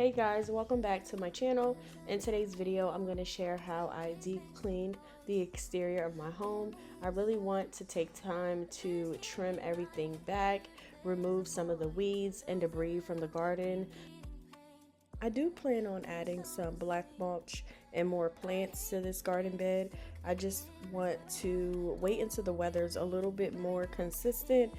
Hey guys, welcome back to my channel. In today's video, I'm going to share how I deep cleaned the exterior of my home. I really want to take time to trim everything back, remove some of the weeds and debris from the garden. I do plan on adding some black mulch and more plants to this garden bed. I just want to wait until the weather's a little bit more consistent,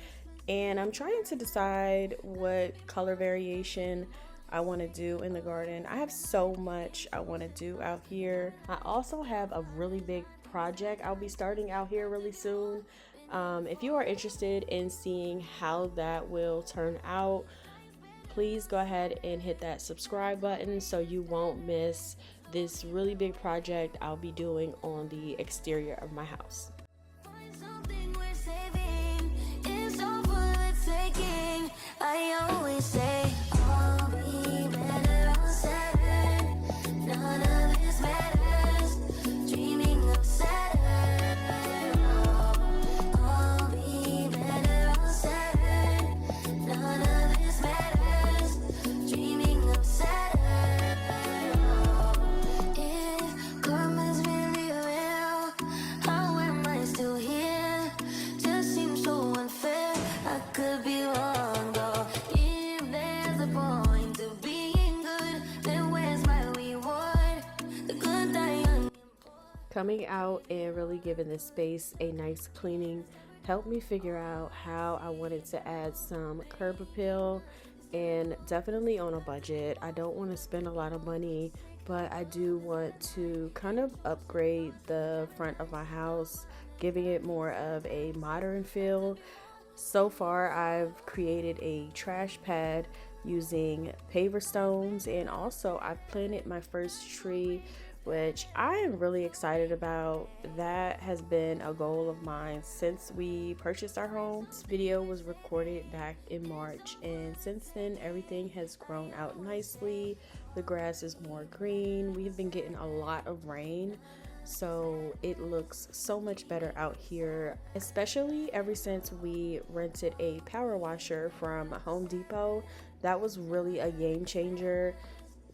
and I'm trying to decide what color variation I want to do in the garden. I have so much I want to do out here. I also have a really big project I'll be starting out here really soon. If you are interested in seeing how that will turn out, please go ahead and hit that subscribe button so you won't miss this really big project I'll be doing on the exterior of my house. I always say I'll be better on 7. None of this matters. Dreaming of Saturn. I'll be better on 7. None of this matters. Dreaming of Saturn. If karma's really real, how am I still here? Just seems so unfair. I could be wrong. Coming out and really giving this space a nice cleaning helped me figure out how I wanted to add some curb appeal, and definitely on a budget. I don't want to spend a lot of money, but I do want to kind of upgrade the front of my house, giving it more of a modern feel. So far, I've created a trash pad using paver stones, and also I've planted my first tree, which I am really excited about. That has been a goal of mine since we purchased our home. This video was recorded back in March, and since then everything has grown out nicely. The grass is more green. We've been getting a lot of rain, so it looks so much better out here, especially ever since we rented a power washer from Home Depot. That was really a game changer.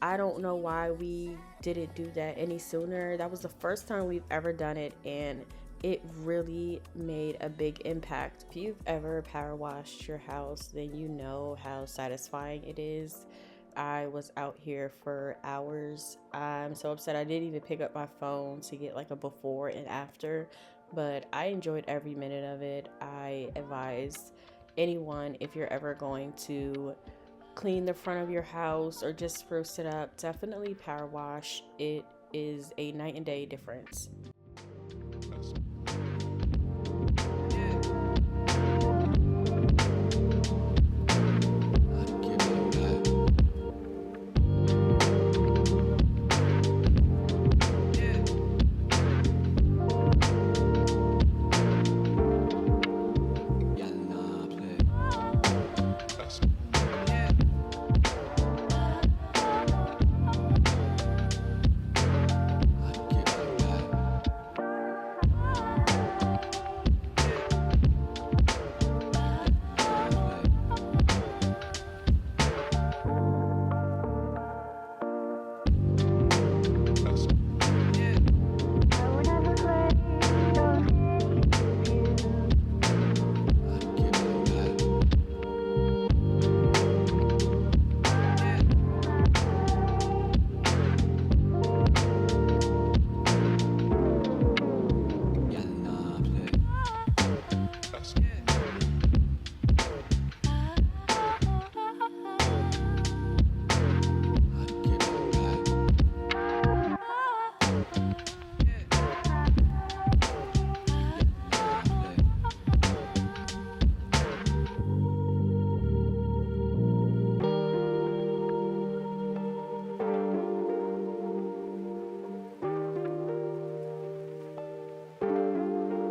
I don't know why we didn't do that any sooner. That was the first time we've ever done it, and it really made a big impact. If you've ever power washed your house, then you know how satisfying it is. I was out here for hours. I'm so upset I didn't even pick up my phone to get like a before and after, but I enjoyed every minute of it. I advise anyone, if you're ever going to clean the front of your house or just spruce it up, definitely power wash. It is a night and day difference.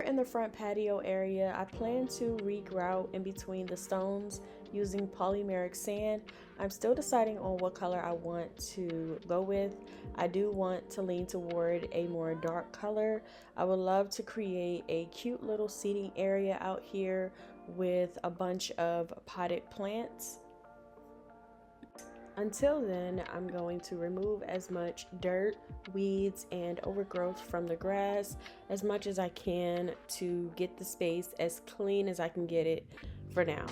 In the front patio area, I plan to regrout in between the stones using polymeric sand. I'm still deciding on what color I want to go with. I do want to lean toward a more dark color. I would love to create a cute little seating area out here with a bunch of potted plants. Until then, I'm going to remove as much dirt, weeds, and overgrowth from the grass as much as I can to get the space as clean as I can get it for now.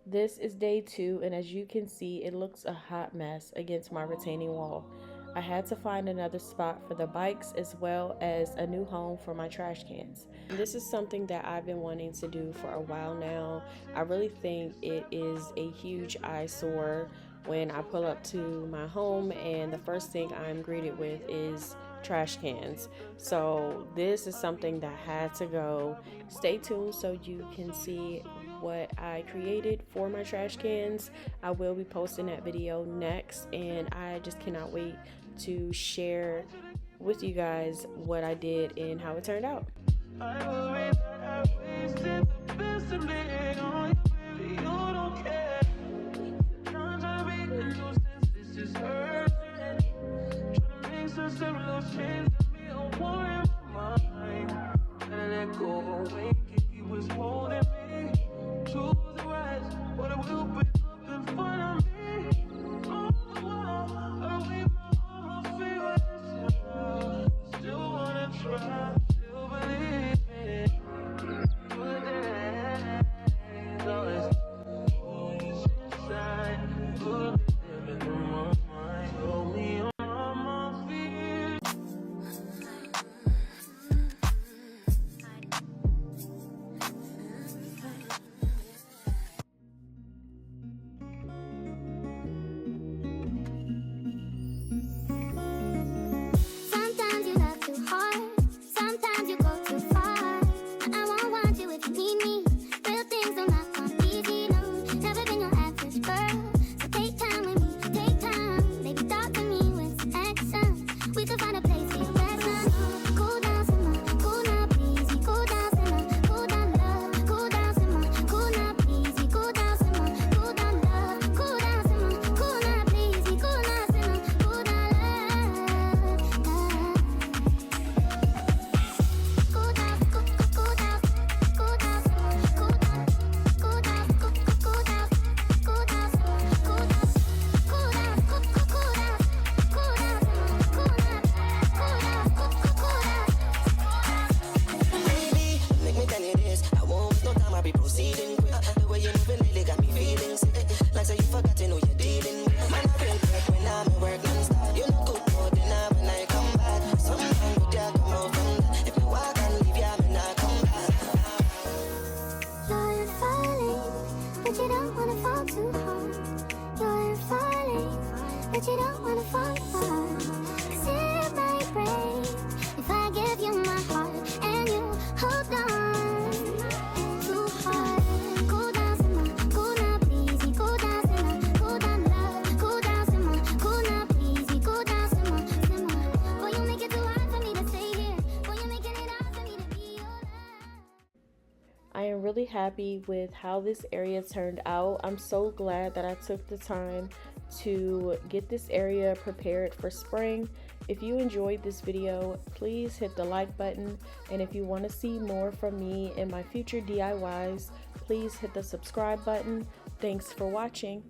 This is day 2, and as you can see, it looks a hot mess against my retaining wall. I had to find another spot for the bikes as well as a new home for my trash cans. This is something that I've been wanting to do for a while now. I really think it is a huge eyesore when I pull up to my home and the first thing I'm greeted with is trash cans. So this is something that had to go. Stay tuned so you can see what I created for my trash cans. I will be posting that video next, and I just cannot wait to share with you guys what I did and how it turned out. But you don't wanna fall apart, 'cause it might break if I give you my heart and you hold on too hard. Cool down, simmer, cool now, please. Cool down, simmer, cool down, love. Cool down, simmer, cool now, please. Cool down, simmer, simmer. Boy, you make it too hard for me to stay here. Boy, you're making it hard for me to be your love. I am really happy with how this area turned out. I'm so glad that I took the time to get this area prepared for spring. If you enjoyed this video, please hit the like button, and if you want to see more from me and my future DIYs, please hit the subscribe button. Thanks for watching.